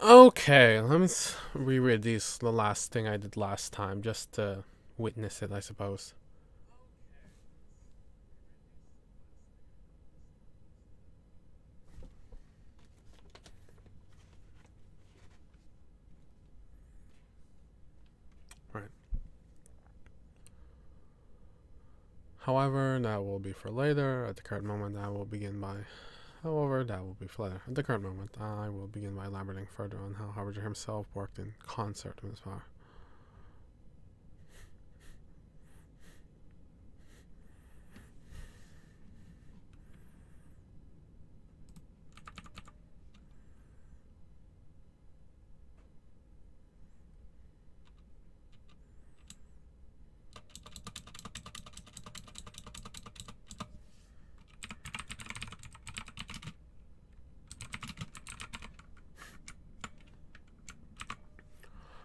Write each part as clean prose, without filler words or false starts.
Okay, let me reread the last thing I did last time, just to witness it, I suppose. Right. However, that will be for later. At the current moment, I will begin by. However, that will be for later. At the current moment, I will begin by elaborating further on how Harbinger himself worked in concert with his power.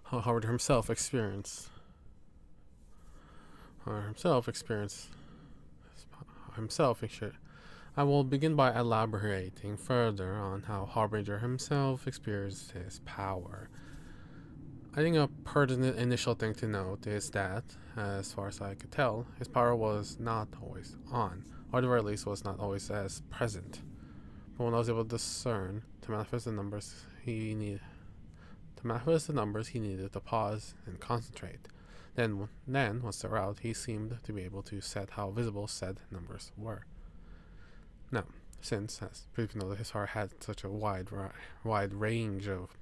How Howard himself experienced himself. I will begin by elaborating further on how Harbinger himself experienced his power. I think a pertinent initial thing to note is that, as far as I could tell, his power was not always on, or at the very least was not always as present. But when I was able to discern to manifest the numbers he needed to pause and concentrate. Then once they're out, he seemed to be able to set how visible said numbers were. Now, since, as previously noted, his power had such a wide range of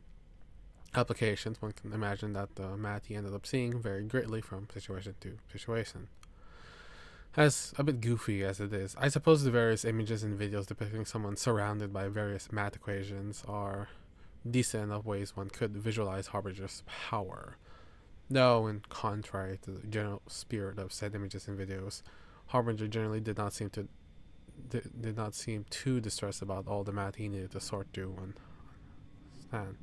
applications, one can imagine that the math he ended up seeing varied greatly from situation to situation. As a bit goofy as it is, I suppose the various images and videos depicting someone surrounded by various math equations are decent enough ways one could visualize Harbinger's power. Though, in contrary to the general spirit of said images and videos, Harbinger generally did not seem too distressed about all the math he needed to sort through and stand.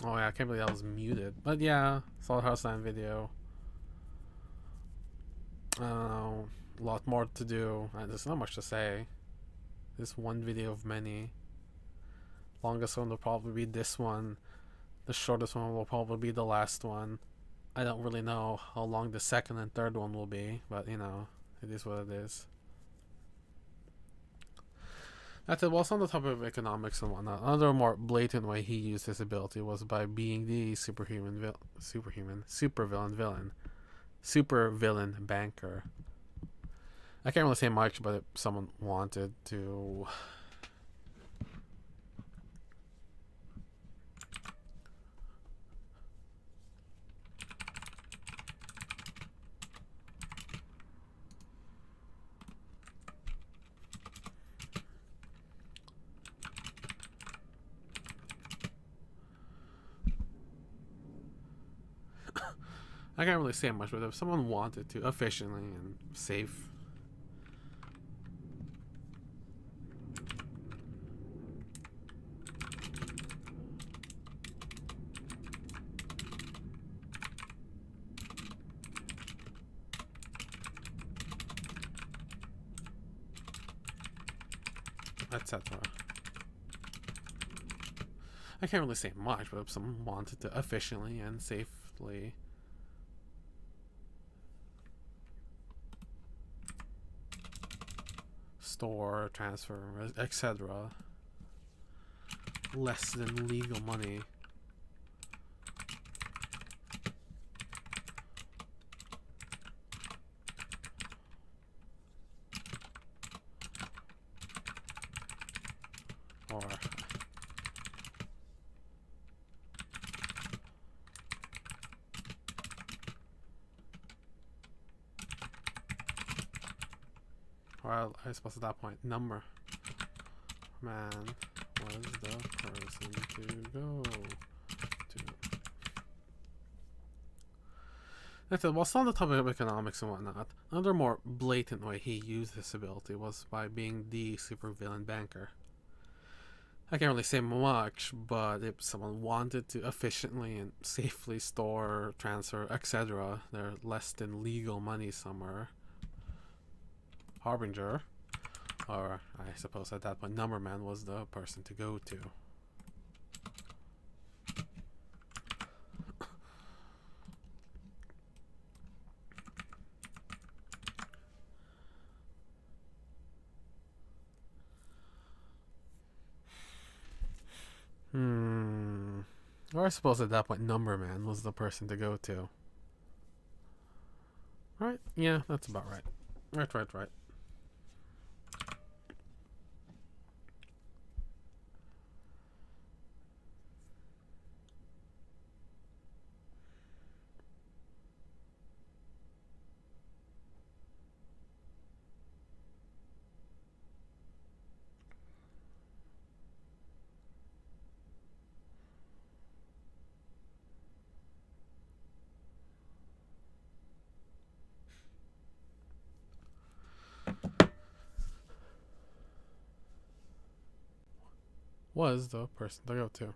Oh yeah, I can't believe that was muted. But yeah, Slaughterhouse 9 video. I don't know. A lot more to do. There's not much to say. This one video of many. Longest one will probably be this one. The shortest one will probably be the last one. I don't really know how long the second and third one will be, but you know, it is what it is. That's it. Whilst on the topic of economics and whatnot, another more blatant way he used his ability was by being the supervillain banker. I can't really say much, but if someone wanted to. I can't really say much, but if someone wanted to efficiently and safe. Etc. I can't really say much, but if someone wanted to efficiently and safely store, transfer, etc. less than legal money. Or I suppose at that point, number man was the person to go to. That's it. Whilst on the topic of economics and whatnot, another more blatant way he used this ability was by being the supervillain banker. I can't really say much, but if someone wanted to efficiently and safely store, transfer, etc., their less than legal money somewhere, Harbinger, or I suppose at that point Numberman was the person to go to. Or I suppose at that point Numberman was the person to go to. Right? Yeah, that's about right. Right. Was the person to go to.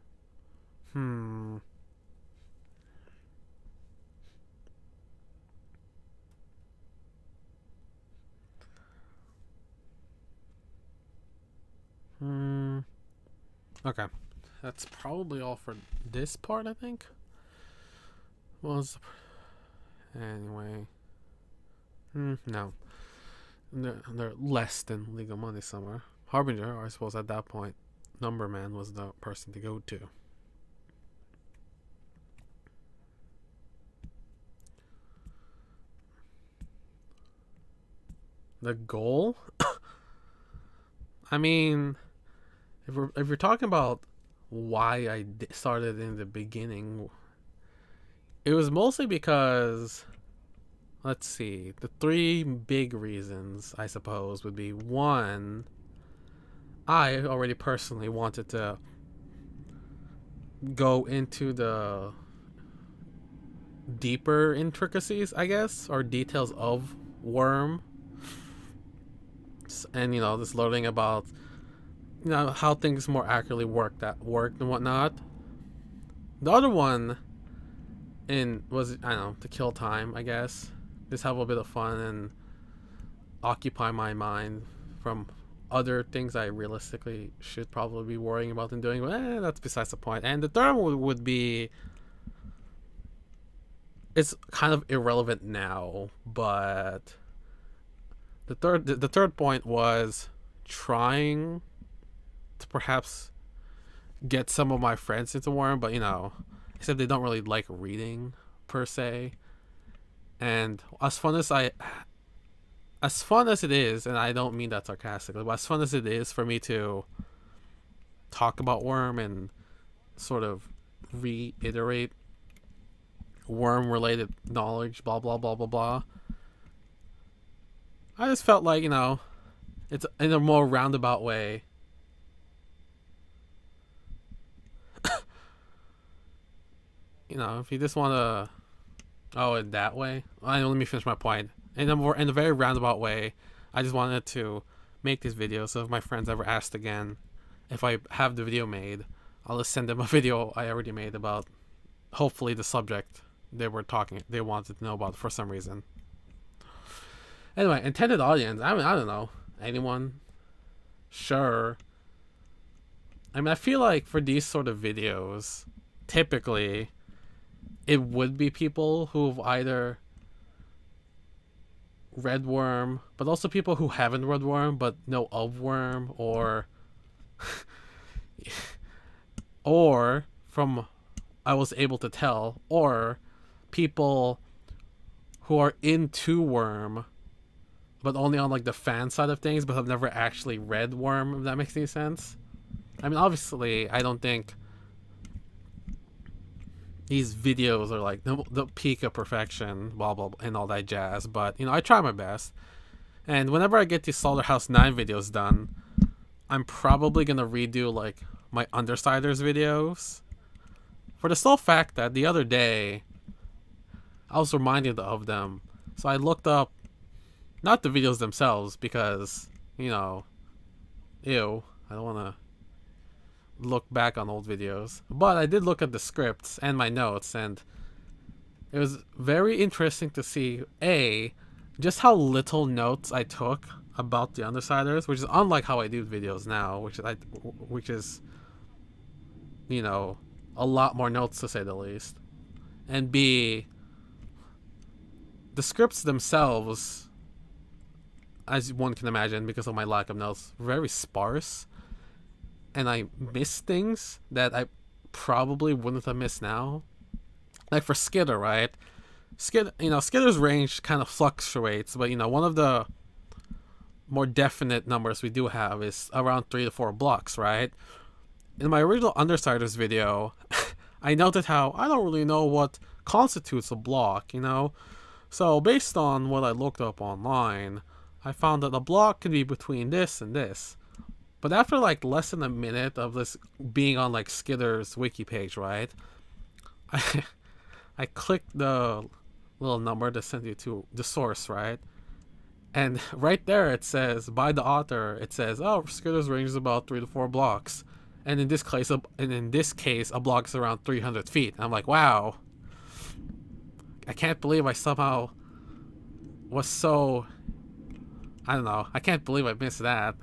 Okay. That's probably all for this part, I think. Anyway. No. They're less than legal money somewhere. Harbinger, or I suppose at that point, Numberman was the person to go to. The goal? I mean, if we're talking about why I started in the beginning, it was mostly because, let's see, the three big reasons, I suppose, would be one, I already personally wanted to go into the deeper intricacies, I guess, or details of Worm, and just learning about how things more accurately worked and whatnot. The other one was, I don't know, to kill time, I guess. Just have a bit of fun and occupy my mind from other things I realistically should probably be worrying about and doing. But that's besides the point. And the third one would be, it's kind of irrelevant now, but the third point was trying to perhaps get some of my friends into Worm, but except they don't really like reading per se. And as fun as it is, and I don't mean that sarcastically, but as fun as it is for me to talk about Worm and sort of reiterate Worm related knowledge, blah blah blah blah blah, I just felt like, it's in a more roundabout way. If you just want to, in that way. Let me finish my point. In a very roundabout way, I just wanted to make this video. So if my friends ever asked again, if I have the video made, I'll just send them a video I already made about, hopefully, the subject they wanted to know about for some reason. Anyway, intended audience. I don't know. Anyone? Sure. I feel like for these sort of videos, typically, it would be people who've either read Worm, but also people who haven't read Worm but know of Worm, or from I was able to tell, or people who are into Worm but only on like the fan side of things, but have never actually read Worm, if that makes any sense. Obviously, I don't think these videos are like the peak of perfection, blah blah blah, and all that jazz, but I try my best. And whenever I get these Slaughterhouse 9 videos done, I'm probably gonna redo like my Undersiders videos, for the sole fact that the other day I was reminded of them. So I looked up, not the videos themselves, because ew, I don't want to look back on old videos, but I did look at the scripts and my notes, and it was very interesting to see just how little notes I took about the Undersiders, which is unlike how I do videos now, which is a lot more notes, to say the least. And B, the scripts themselves, as one can imagine because of my lack of notes, were very sparse. And I missed things that I probably wouldn't have missed now. Like for Skitter, right? Skitter's range kind of fluctuates, but one of the more definite numbers we do have is around 3 to 4 blocks, right? In my original Undersiders video, I noted how I don't really know what constitutes a block, So based on what I looked up online, I found that a block can be between this and this. But after like less than a minute of this being on like Skitter's wiki page, right? I clicked the little number to send you to the source, right? And right there it says, by the author, it says, Skitter's range is about 3 to 4 blocks. And in this case, a block is around 300 feet. And I'm like, wow. I can't believe I somehow was so, I don't know. I can't believe I missed that.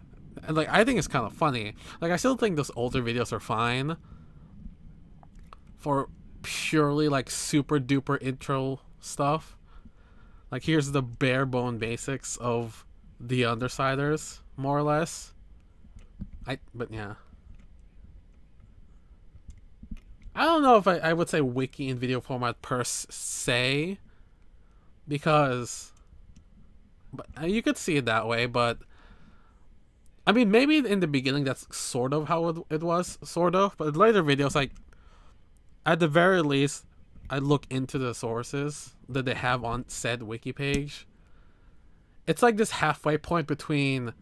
And I think it's kind of funny. I still think those older videos are fine for purely super duper intro stuff. Here's the bare bone basics of the Undersiders, more or less. But yeah. I don't know if I would say wiki in video format per se, because you could see it that way, but maybe in the beginning that's sort of how it was, sort of, but in later videos, at the very least, I look into the sources that they have on said wiki page. It's like this halfway point between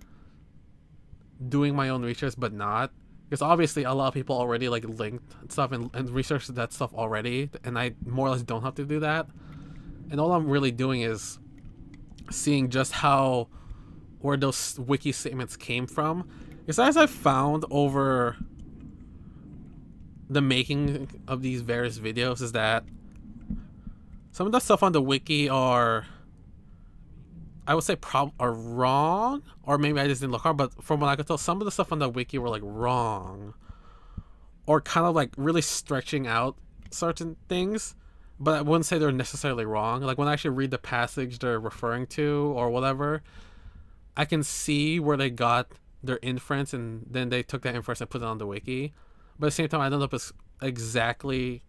doing my own research but not, because obviously a lot of people already linked stuff and researched that stuff already, and I more or less don't have to do that. And all I'm really doing is seeing just where those wiki statements came from. Because as I've found over the making of these various videos is that some of the stuff on the wiki are, I would say, are wrong, or maybe I just didn't look hard. But from what I could tell, some of the stuff on the wiki were like wrong, or kind of like really stretching out certain things. But I wouldn't say they're necessarily wrong. Like when I actually read the passage they're referring to or whatever, I can see where they got their inference, and then they took that inference and put it on the wiki. But at the same time, I don't know if it's exactly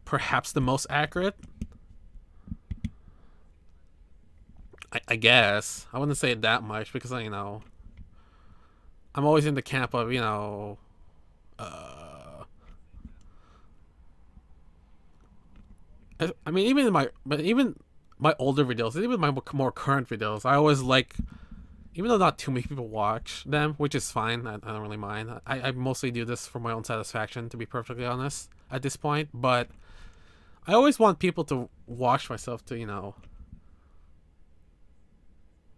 perhaps the most accurate. I guess. I wouldn't say it that much because, you know, I'm always in the camp of, you know, I mean, even my older videos, even my more current videos, I always like, even though not too many people watch them, which is fine, I don't really mind. I mostly do this for my own satisfaction, to be perfectly honest, at this point. But I always want people to watch myself to, you know,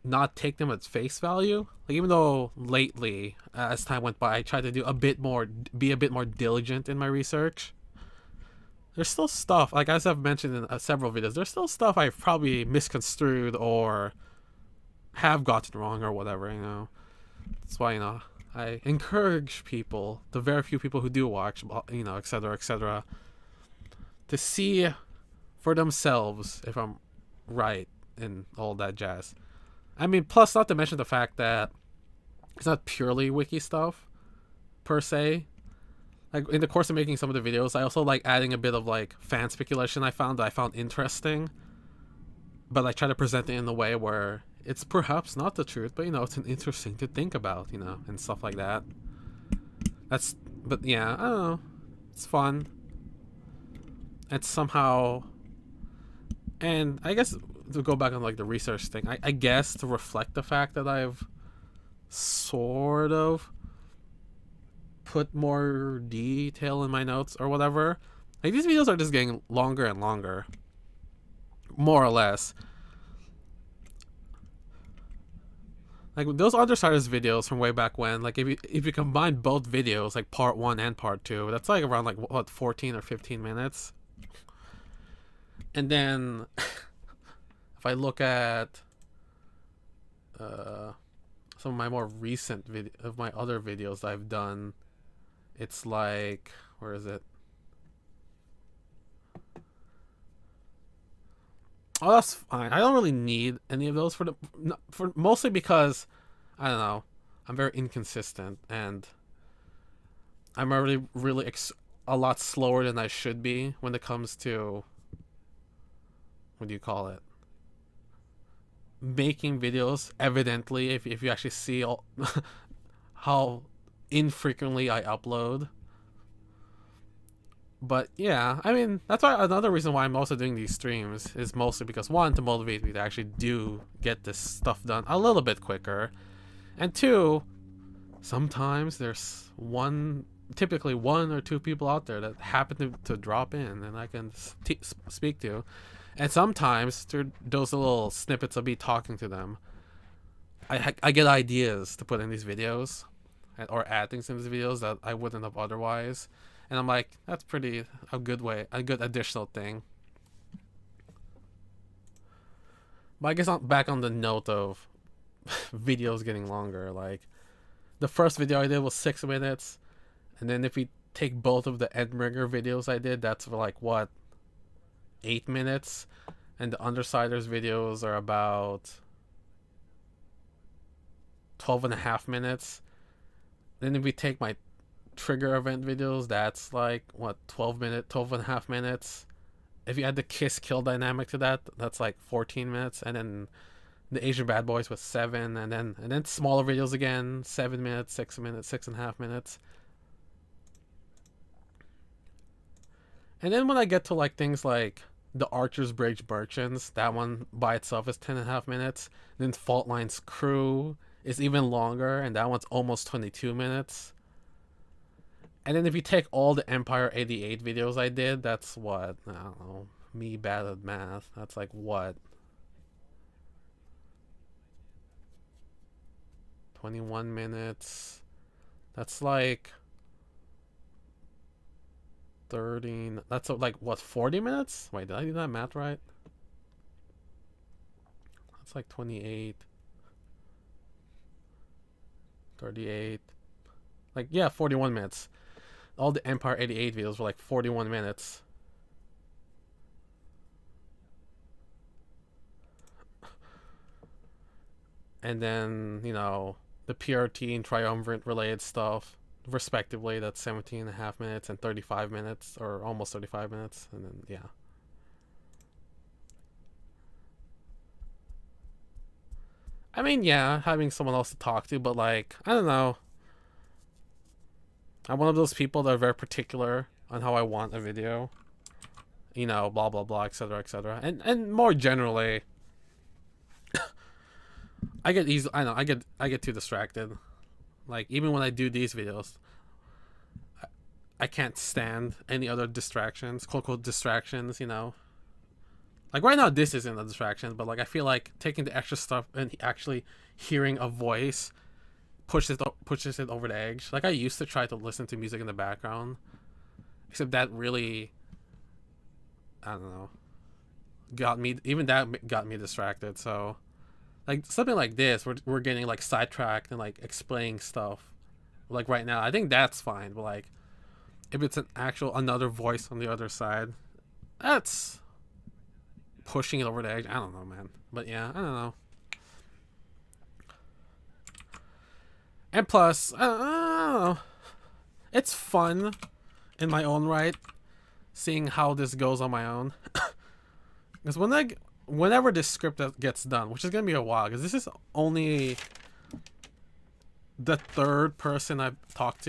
not take them at face value. Like, even though lately, as time went by, I tried to be a bit more diligent in my research. There's still stuff, like as I've mentioned in several videos, there's still stuff I've probably misconstrued or have gotten wrong or whatever, you know. That's why, you know, I encourage people, the very few people who do watch, you know, etc., to see for themselves if I'm right and all that jazz. I mean, plus, not to mention the fact that it's not purely wiki stuff, per se. Like, in the course of making some of the videos, I also like adding a bit of like fan speculation I found interesting, but I try to present it in a way where it's perhaps not the truth, but, you know, it's an interesting to think about, you know, and stuff like that. But yeah, I don't know, it's fun. It's somehow, and I guess to go back on like the research thing, I guess to reflect the fact that I've sort of put more detail in my notes or whatever. Like, these videos are just getting longer and longer, more or less. Like those Undersiders videos from way back when, like if you combine both videos, like part 1 and part 2, that's like around like what, 14 or 15 minutes. And then if I look at some of my more recent of my other videos I've done, it's like, where is it? Oh, that's fine. I don't really need any of those for mostly because, I don't know, I'm very inconsistent and I'm already really a lot slower than I should be when it comes to, what do you call it, making videos. Evidently, if you actually see how infrequently I upload. But yeah, I mean, that's why another reason why I'm also doing these streams is mostly because, one, to motivate me to actually do get this stuff done a little bit quicker, and two, sometimes there's typically one or two people out there that happen to drop in and I can speak to, and sometimes through those little snippets of me talking to them, I get ideas to put in these videos, or add things in these videos that I wouldn't have otherwise. And I'm like, that's a good additional thing. But I guess I'm back on the note of videos getting longer. Like, the first video I did was 6 minutes, and then if we take both of the Endbringer videos I did, that's for like, what, 8 minutes, and the Undersiders videos are about 12.5 minutes. Then if we take my trigger event videos, that's like, what, 12.5 minutes. If you add the kiss kill dynamic to that, that's like 14 minutes. And then the Asian Bad Boys was 7, and then smaller videos again, 7 minutes, 6 minutes, 6.5 minutes. And then when I get to like things like the Archer's Bridge Merchants, that one by itself is 10.5 minutes. Then Fault Line's Crew is even longer, and that one's almost 22 minutes. And then if you take all the Empire 88 videos I did, that's what, I don't know, me bad at math, that's like, what, 21 minutes. That's like 13. That's like what, 40 minutes? Wait, did I do that math right? That's like 28, 38. Like, yeah, 41 minutes. All the Empire 88 videos were like 41 minutes. And then, the PRT and Triumvirate related stuff, respectively, that's 17.5 minutes and 35 minutes, or almost 35 minutes. And then, yeah. I mean, yeah, having someone else to talk to, but like, I don't know. I'm one of those people that are very particular on how I want a video. Blah blah blah, etc., etc. And more generally, I get too distracted. Like, even when I do these videos, I can't stand any other distractions, quote unquote distractions. Like right now, this isn't a distraction, but like I feel like taking the extra stuff and actually hearing a voice pushes it over the edge. Like, I used to try to listen to music in the background, except that really, I don't know, got me distracted. So, like, something like this, we're getting like sidetracked and like explaining stuff. Like right now, I think that's fine. But like, if it's another voice on the other side, that's pushing it over the edge. I don't know, man. But yeah, I don't know. And plus, I don't know. It's fun in my own right, seeing how this goes on my own. Because whenever this script gets done, which is gonna be a while, because this is only the third person I've talked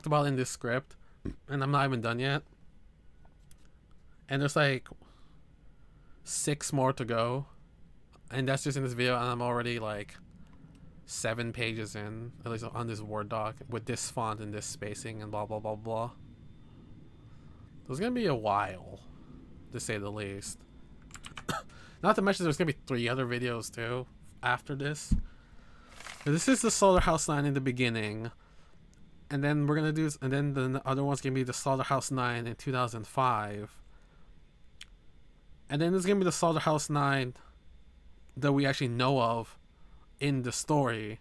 about in this script, and I'm not even done yet. And there's like 6 more to go, and that's just in this video, and I'm already like 7 pages in, at least on this Word doc, with this font and this spacing and blah blah blah blah. There's gonna be a while, to say the least. Not to mention there's gonna be 3 other videos too after this. This is the Slaughterhouse 9 in the beginning, and then the other one's gonna be the Slaughterhouse 9 in 2005, and then there's gonna be the Slaughterhouse 9 that we actually know of in the story,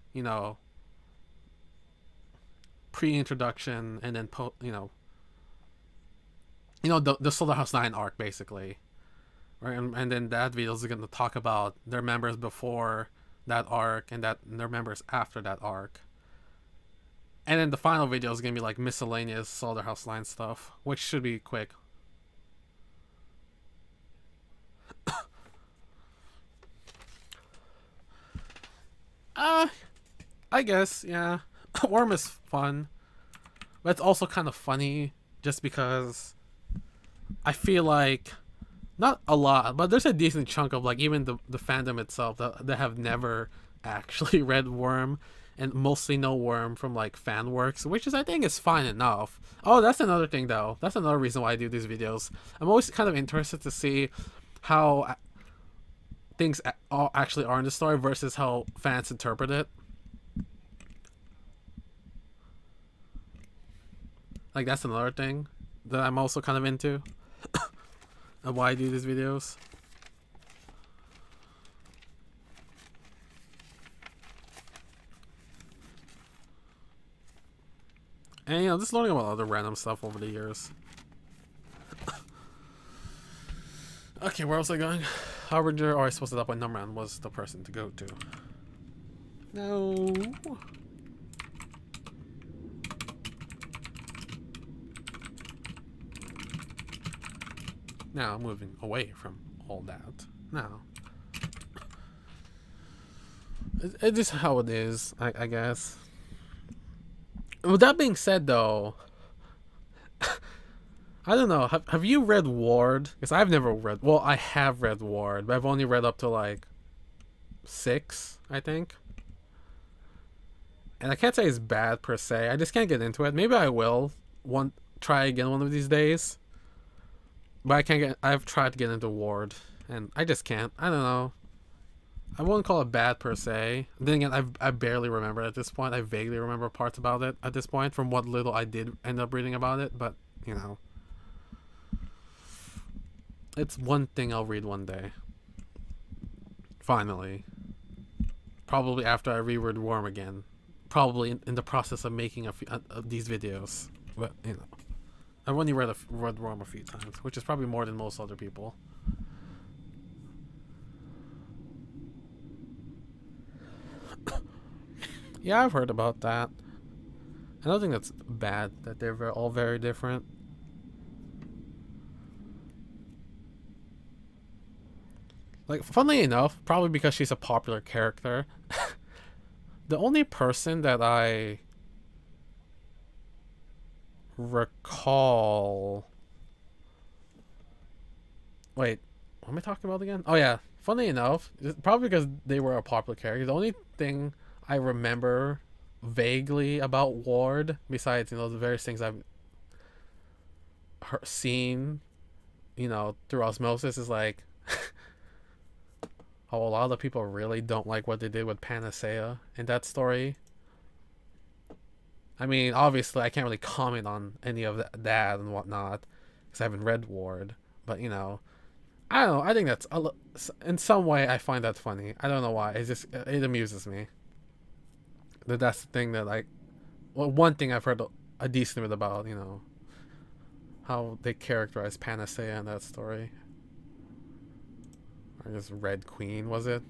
pre-introduction, and then the Slaughterhouse 9 arc, basically, right? And then that video is going to talk about their members before that arc and their members after that arc. And then the final video is going to be like miscellaneous Slaughterhouse 9 stuff, which should be quick. I guess, yeah. Worm is fun, but it's also kind of funny just because I feel like, not a lot, but there's a decent chunk of like even the fandom itself that have never actually read Worm, and mostly know Worm from like fan works, which I think is fine enough. Oh, that's another thing though. That's another reason why I do these videos. I'm always kind of interested to see how things actually are in the story versus how fans interpret it. Like, that's another thing that I'm also kind of into. Of why I do these videos. And just learning about other random stuff over the years. Okay, where was I going? Harbinger, or I supposed to that point Numberman was the person to go to. No. Now, moving away from all that. Now, it's just how it is, I guess. With that being said, though, I don't know. Have you read Ward? Because I've never read. Well, I have read Ward, but I've only read up to like 6, I think. And I can't say it's bad per se. I just can't get into it. Maybe I will try again one of these days. But I've tried to get into Ward, and I just can't. I don't know. I wouldn't call it bad per se. Then again, I barely remember it at this point. I vaguely remember parts about it at this point from what little I did end up reading about it. But you know, it's one thing I'll read one day. Finally, probably after I reread Worm again. Probably in the process of making of these videos. But you know, I've only read Worm a few times, which is probably more than most other people. Yeah, I've heard about that. I don't think that's bad that they're all very different. Like, funnily enough, probably because she's a popular character, the only person that I recall. Wait, what am I talking about again? Oh, yeah. Funnily enough, probably because they were a popular character, the only thing I remember vaguely about Ward, besides, you know, the various things I've seen, you know, through osmosis, is like, oh, a lot of people really don't like what they did with Panacea in that story. I mean, obviously, I can't really comment on any of that and whatnot because I haven't read Ward. But you know, I don't know. I think that's in some way I find that funny. I don't know why. It amuses me. That's the thing that well, one thing I've heard a decent bit about. You know, how they characterize Panacea in that story. Or just Red Queen, was it?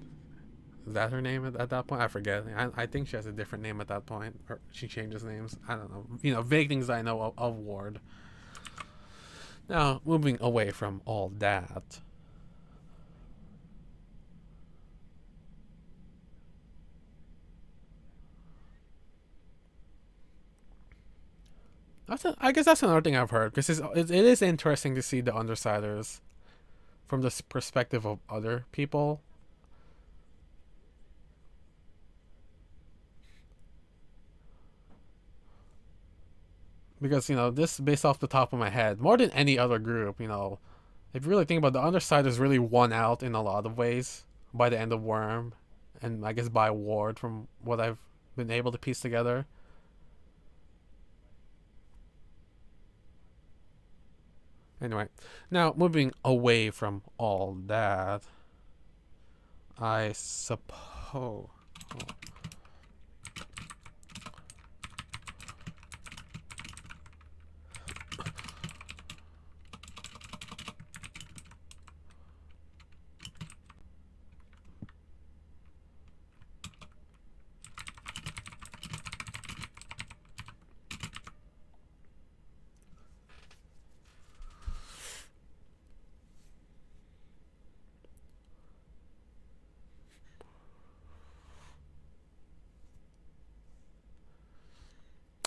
Is that her name at that point? I forget. I think she has a different name at that point. Or she changes names. I don't know. You know, vague things I know of Ward. Now, moving away from all that. I guess that's another thing I've heard. Because it is interesting to see the Undersiders from the perspective of other people. Because, you know, this based off the top of my head, more than any other group, you know, if you really think about it, the Undersiders really won out in a lot of ways by the end of Worm, and I guess by Ward from what I've been able to piece together. Anyway, now moving away from all that, I suppose.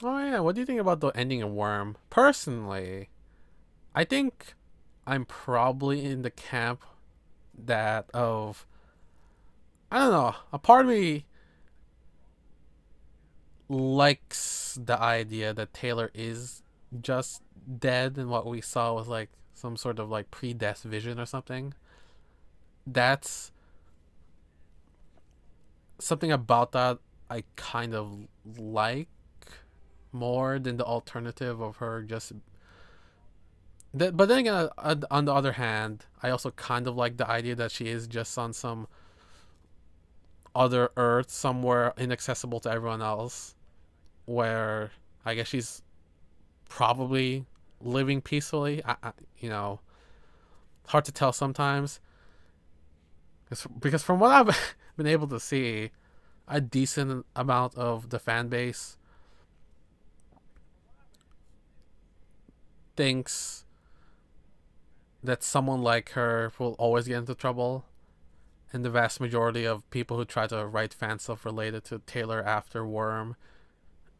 Oh yeah, what do you think about the ending of Worm? Personally, I think I'm probably in the camp that of I don't know. A part of me likes the idea that Taylor is just dead, and what we saw was like some sort of like pre-death vision or something. That's something about that I kind of like more than the alternative of her just. But then again, on the other hand, I also kind of like the idea that she is just on some other Earth somewhere inaccessible to everyone else, where I guess she's probably living peacefully. You know, hard to tell sometimes. Because from what I've been able to see, a decent amount of the fan base thinks that someone like her will always get into trouble. And the vast majority of people who try to write fan stuff related to Taylor after Worm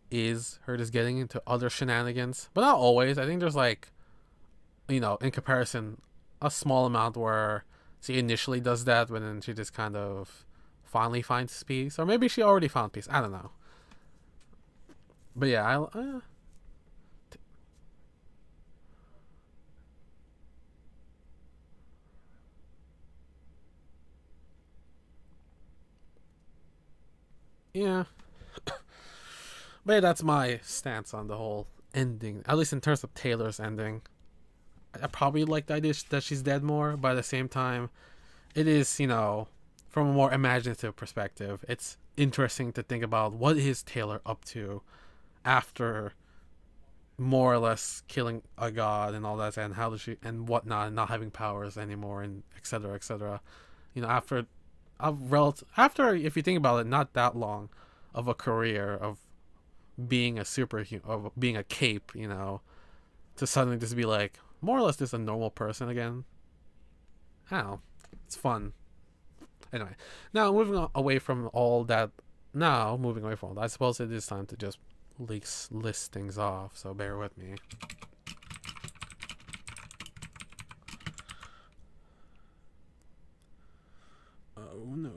is her just getting into other shenanigans. But not always. I think there's like, you know, in comparison, a small amount where she initially does that, but then she just kind of finally finds peace. Or maybe she already found peace. I don't know. But yeah, Yeah, but yeah, that's my stance on the whole ending. At least in terms of Taylor's ending, I probably like the idea that she's dead more, but at the same time, it is, from a more imaginative perspective, it's interesting to think about what is Taylor up to after more or less killing a god and all that, and how does she and whatnot, and not having powers anymore, and etc. etc. After after, if you think about it, not that long of a career of being a superhuman, of being a cape, to suddenly just be like more or less just a normal person again. I don't know. It's fun. Anyway, now moving away from all that. Now moving away from all that, I suppose it is time to just list things off. So bear with me. Oh no.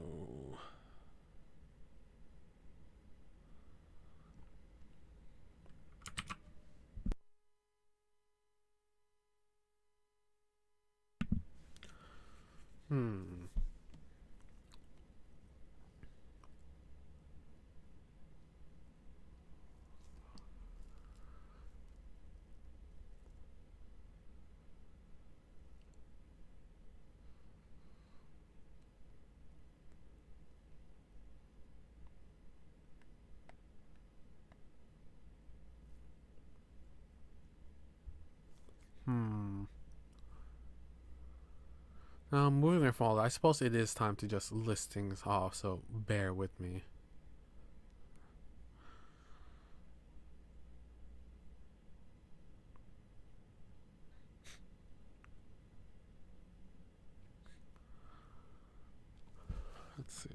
Hmm. Hmm. Now moving away from all that, I suppose it is time to just list things off. So bear with me. Let's see.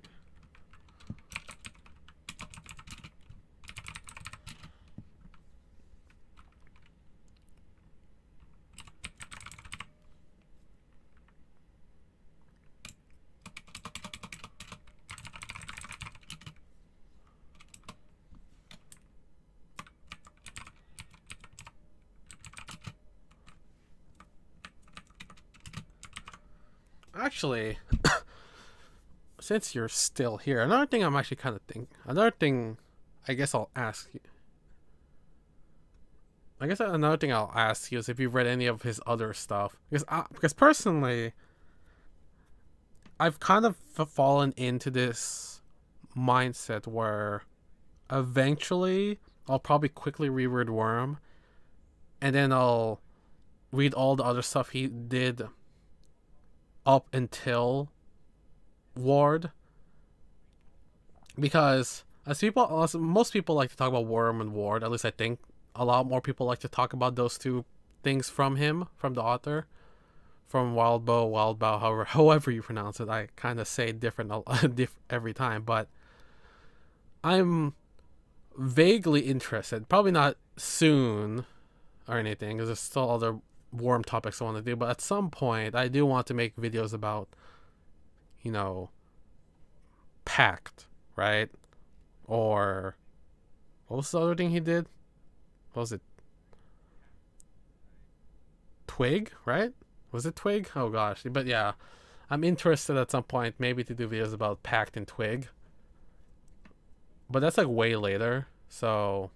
Actually, since you're still here, another thing I'm actually kind of thinking. Another thing, I guess I'll ask you. I guess another thing I'll ask you is if you've read any of his other stuff, because personally, I've kind of fallen into this mindset where eventually I'll probably quickly reread Worm, and then I'll read all the other stuff he did up until Ward, because as most people like to talk about Worm and Ward, at least I think a lot more people like to talk about those two things from him, from the author, from Wild Bow, however you pronounce it. I kind of say different every time, but I'm vaguely interested. Probably not soon or anything, because there's still other warm topics I want to do. But at some point, I do want to make videos about, you know, Pact, right? Or what was the other thing he did? What was it? Twig, right? Was it Twig? Oh gosh, but yeah, I'm interested at some point maybe to do videos about Pact and Twig, but that's like way later. So,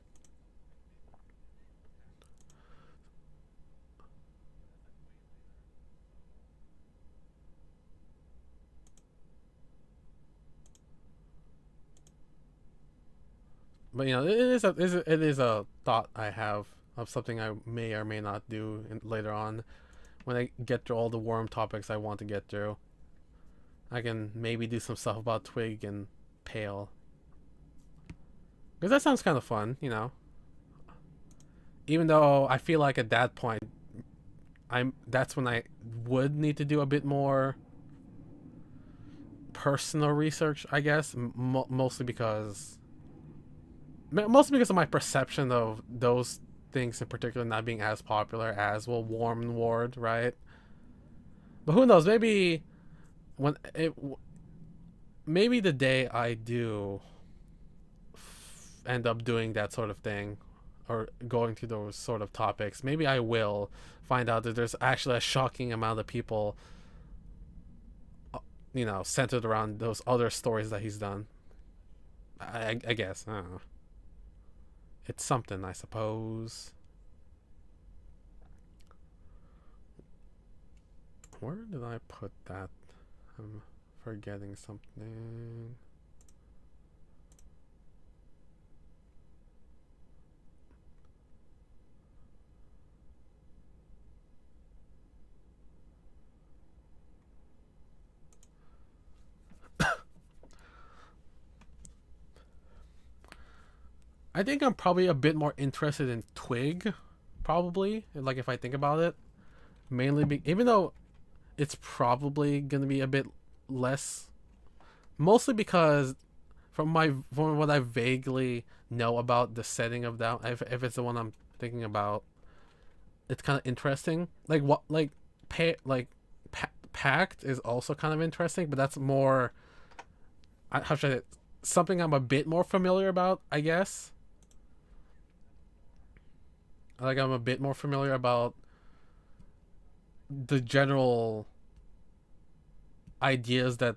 but it is a thought I have of something I may or may not do later on when I get through all the worm topics I want to get through. I can maybe do some stuff about Twig and Pale, because that sounds kind of fun. Even though I feel like at that point, that's when I would need to do a bit more personal research, I guess, mostly because of my perception of those things in particular not being as popular as Warm and Ward, right? But who knows? When it, maybe the day I do end up doing that sort of thing, or going to those sort of topics, maybe I will find out that there's actually a shocking amount of people, centered around those other stories that he's done. I guess. I don't know. It's something, I suppose. Where did I put that? I'm forgetting something. I think I'm probably a bit more interested in Twig, probably. Like if I think about it, even though it's probably gonna be a bit less, mostly because from what I vaguely know about the setting of that, if it's the one I'm thinking about, it's kind of interesting. Like what Pact is also kind of interesting, but that's more how should I say, something I'm a bit more familiar about, I guess. Like I'm a bit more familiar about the general ideas that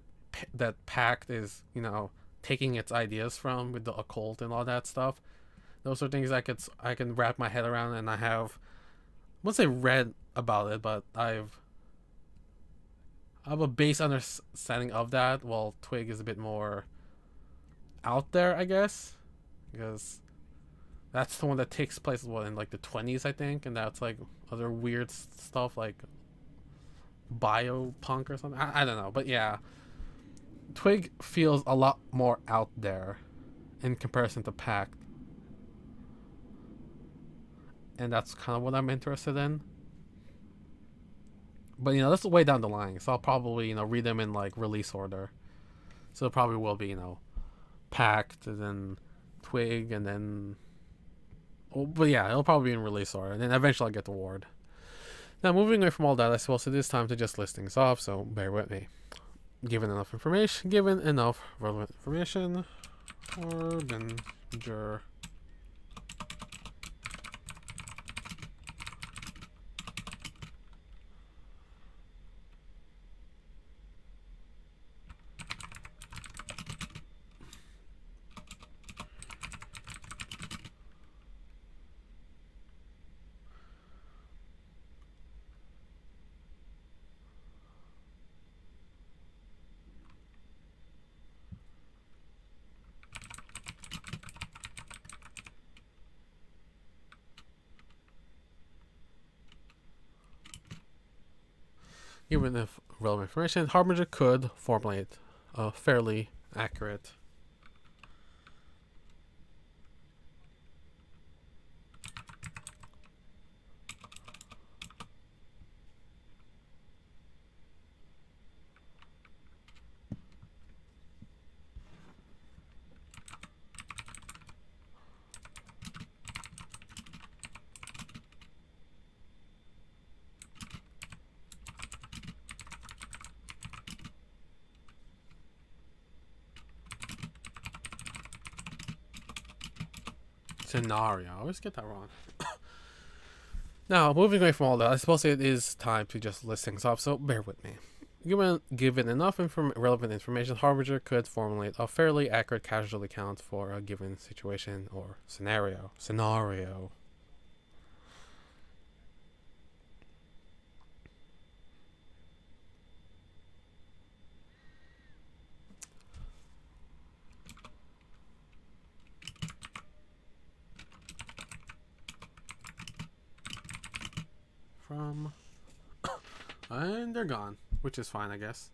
Pact is, taking its ideas from with the occult and all that stuff. Those are things I can wrap my head around, and I have, once I read about it, but I have a base understanding of that. While Twig is a bit more out there, I guess, because that's the one that takes place in like the 20s, I think, and that's like other weird stuff like biopunk or something. I don't know, but yeah, Twig feels a lot more out there in comparison to Pact, and that's kind of what I'm interested in. But that's way down the line, so I'll probably read them in like release order. So it probably will be Pact and then Twig and then. Oh, but yeah, it'll probably be in release order, and then eventually I'll get the Ward. Now moving away from all that, I suppose it is time to just list things off. So bear with me. Given enough relevant information, Harbinger. Given if relevant information, Harbinger could formulate a fairly accurate scenario. I always get that wrong. Now, moving away from all that, I suppose it is time to just list things off, so bear with me. Given enough relevant information, Harbinger could formulate a fairly accurate casualty count for a given situation or scenario. From and they're gone, which is fine, I guess.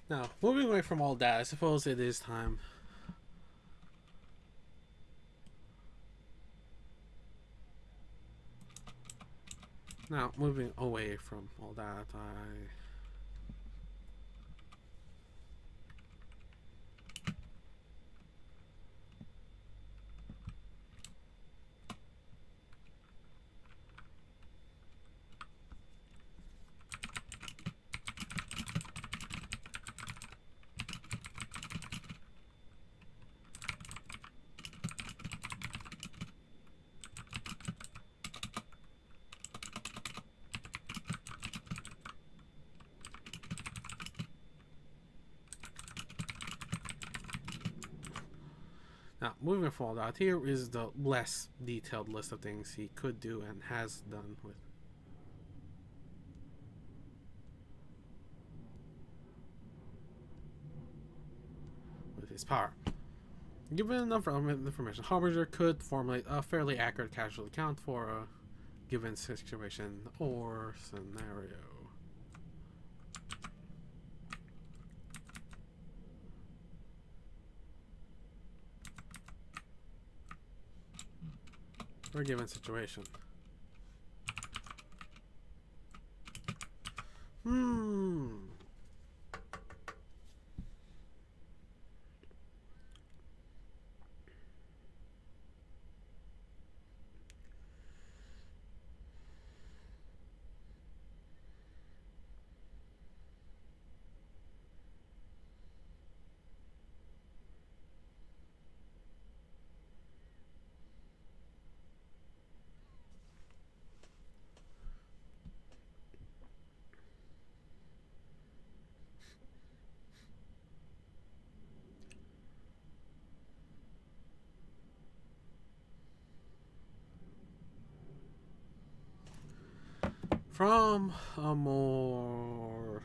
Now, moving away from all that, I suppose it is time. Now, moving away from all that, Now, moving from all that, here is the less detailed list of things he could do and has done with his power. Given enough relevant information, Harbinger could formulate a fairly accurate casual account for a given situation or scenario. For a given situation. From a more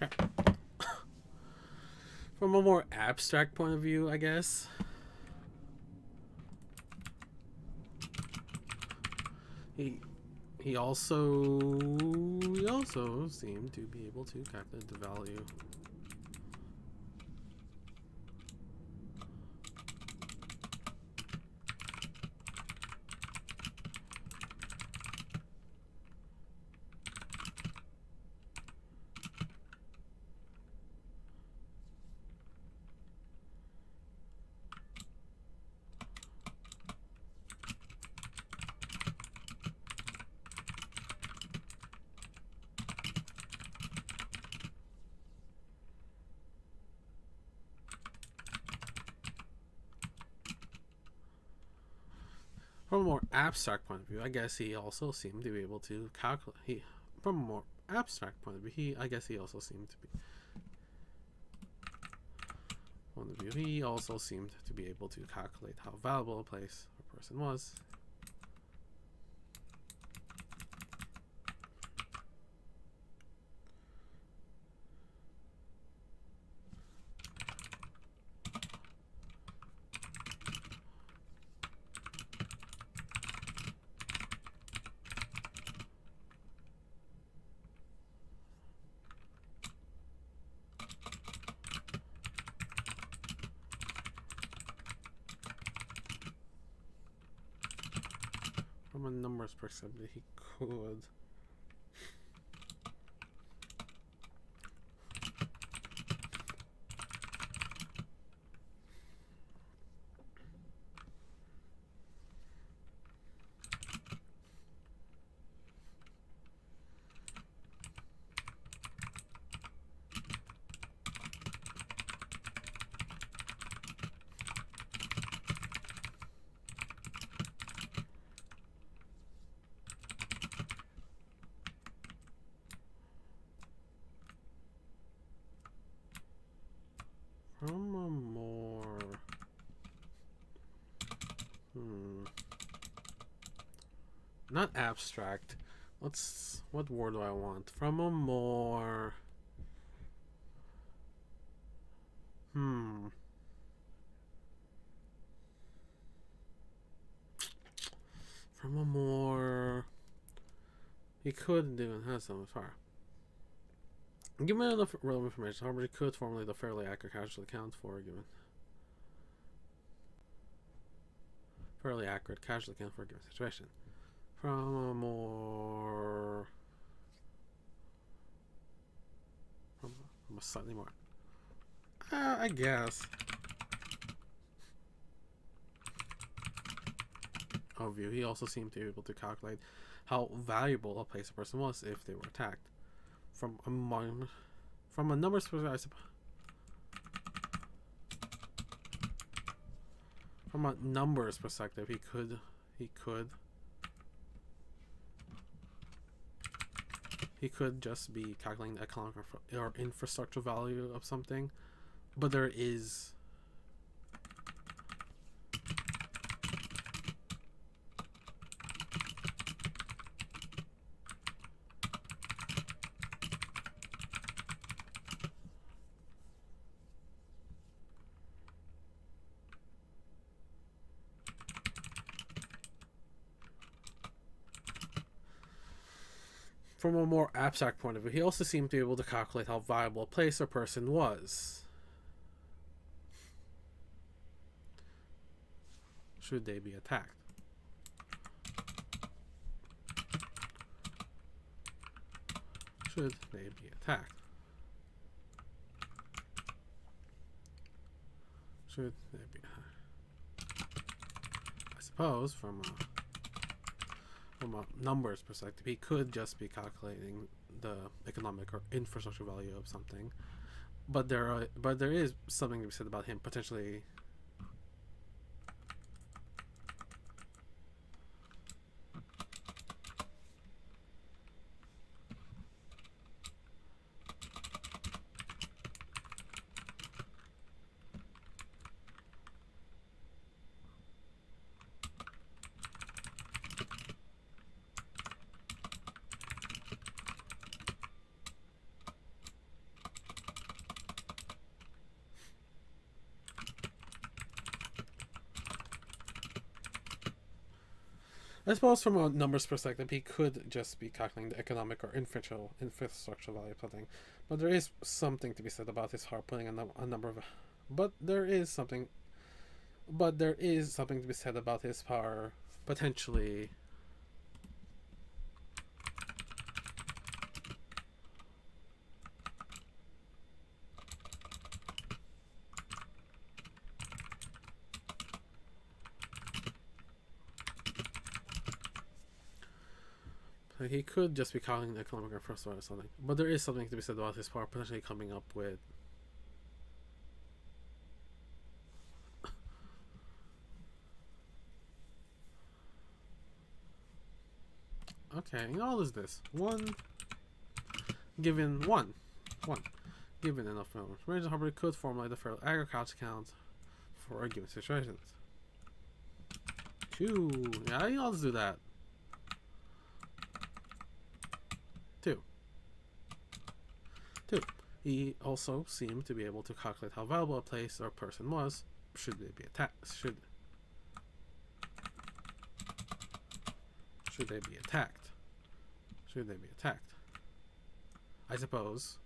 Okay. From a more abstract point of view, I guess, he also seemed to be able to calculate the value. From a more abstract point of view, I guess he also seemed to be able to calculate. From a more abstract point of view, I guess he also seemed to be. He also seemed to be able to calculate how valuable a place or person was. From a numbers perspective, he could. From a more not abstract. What word do I want? From a more from a more he could do and has some far. Given enough relevant information, however, he could formulate a fairly accurate casualty count for a given situation. From a more from a slightly more I guess overview, he also seemed to be able to calculate how valuable a place or person was if they were attacked. From a numbers perspective, I suppose. From a numbers perspective, he could just be calculating the economic or infrastructure value of something, but there is from a more abstract point of view, he also seemed to be able to calculate how viable a place or person was should they be attacked. Should they be attacked? Should they be? I suppose from a numbers perspective, he could just be calculating the economic or infrastructure value of something, but there is something to be said about him potentially I suppose from a numbers perspective, he could just be calculating the economic or infrastructure value of something, but there is something to be said about his heart putting a number of. But there is something. But there is something to be said about his power potentially. He could just be calling the economic infrastructure or something. But there is something to be said about his power potentially coming up with. Okay, how is this? One given one. Given enough numbers. Range Harbour could formulate a fair agriculture count for a given situation. 2. Yeah, I'll just do that. 2. He also seemed to be able to calculate how valuable a place or person was should they be attacked. Should they be attacked? Should they be attacked? I suppose.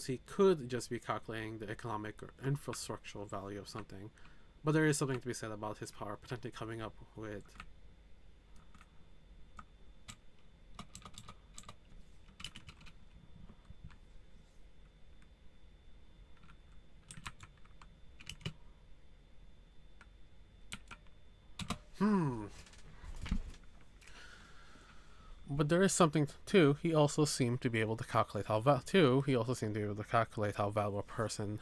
He could just be calculating the economic or infrastructural value of something, but there is something to be said about his power potentially coming up with. But there is something too. He also seemed to be able to calculate how valuable a person,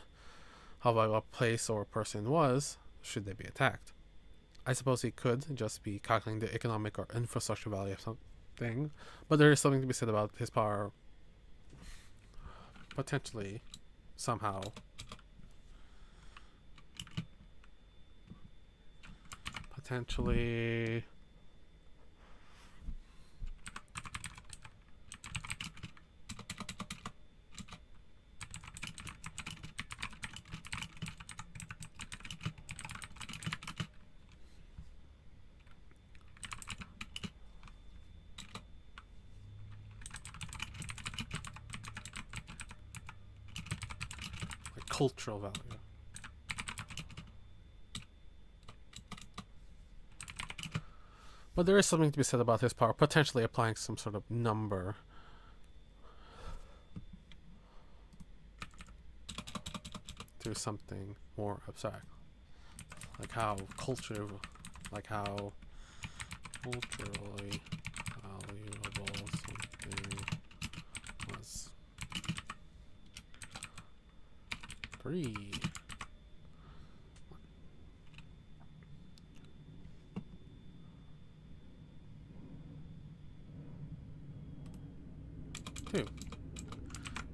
how valuable a place or a person was should they be attacked. I suppose he could just be calculating the economic or infrastructure value of something, but there is something to be said about his power potentially somehow cultural value. But there is something to be said about his power potentially applying some sort of number to something more abstract, like how culturally valuable something was. 3.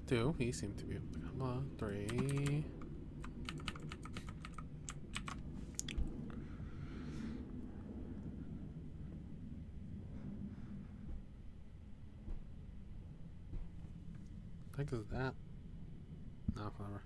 2. He seemed to be able to come on. 3. I think it's that. No, whatever.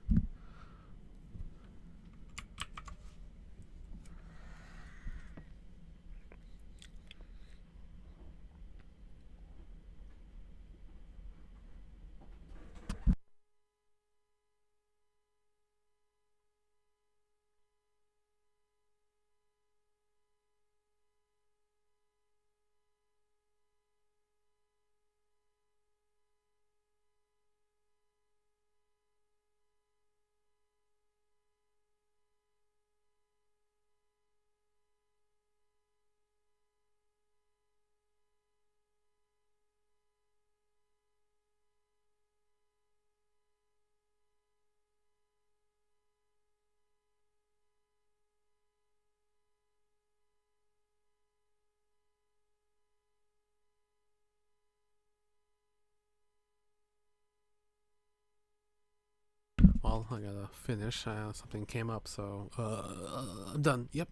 Well, I gotta finish. Something came up, so I'm done. Yep.